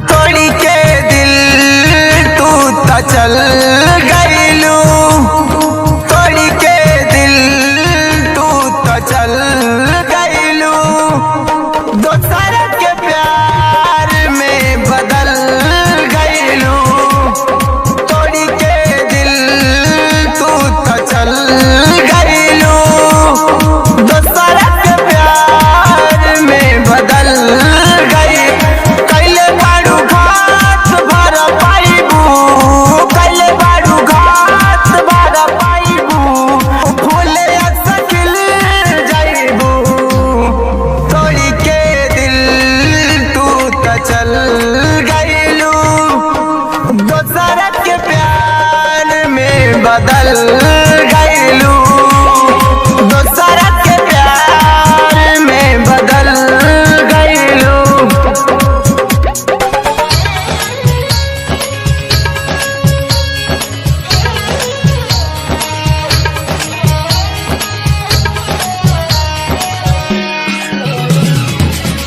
तोड़ी के दिल तू तो चल गईलू, तोड़ी के दिल तू तो चल गईलू, दोसर के प्यार में बदल गईलू। तोड़ी के दिल तू तो चल गईलू, दोसर के प्यार में बदल गई। कैले बारू घाट भर पाइबू, कैले बारू घाट भर पाइबू, फूले सकिल जाइबू। तोड़ी के दिल तू तो चल गईलू, दोसर के प्यार में बदल गईलू, दोसर के प्यार में बदल गईलू।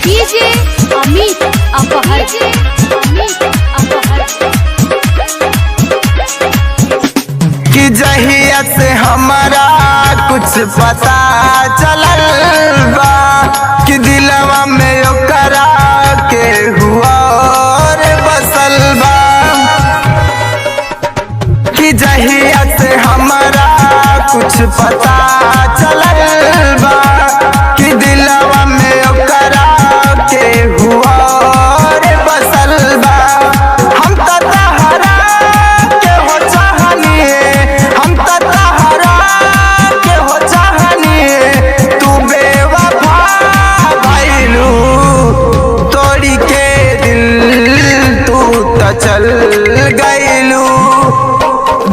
डीजे अमित अपहर, अमित अपहर। कि जहिया से हमारा कुछ पता चलल बा, कि दिलवा में ओकरा के हुआ और बसल बा। कि जहिया से हमारा कुछ पता चलल बा, कि दिलवा में ओकरा के हुआ और बसल बा। हम तो तहरा के हो चाहनिए, हम तो तहरा के हो चाहनिए, तू बेवफा भइलू। तोड़ी के दिल तू तो चल गईलू,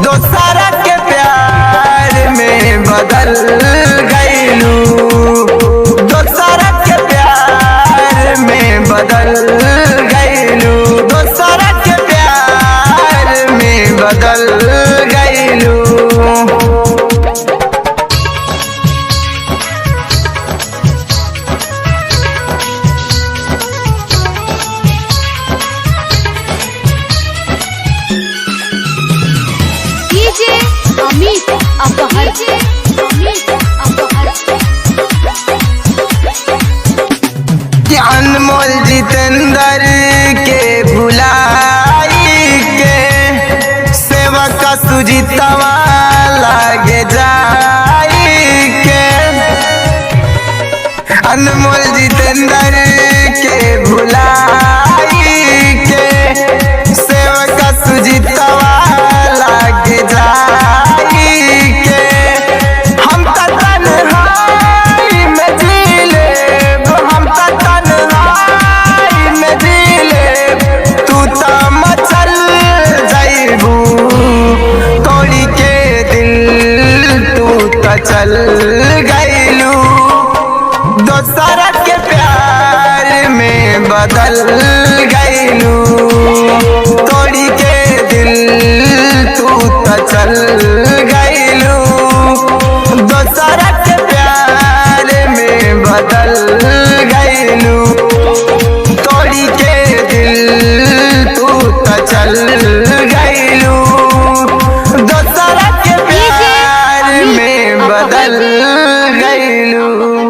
दोसर के प्यार में बदल गईलू, दोसर के प्यार में बदल गईलू, दोसर के प्यार में बदल गईलू। डीजे अमित अपहर, अमित अपहर। कि अनमोल जितेंद्र के भुलाई के, सेवक सुजीतवा लागे जाई के। अनमोल जितेंद्र के भुलाई के, सेवक सुजीतवा लागे जाई के। हम तो तन्हाई में जी लेब, हम तो तन्हाई में जी लेब, तू तो मचल जाइबू। तोड़ी के दिल तू तो चल गईलू, दोसर के प्यार में बदल गईलू। तोड़ी के दिल तू तो चल गईलू, दोसर के प्यार में बदल गईलू। तोड़ी के दिल तू तो चल गईलू, दोसर के प्यार में बदल गईलू।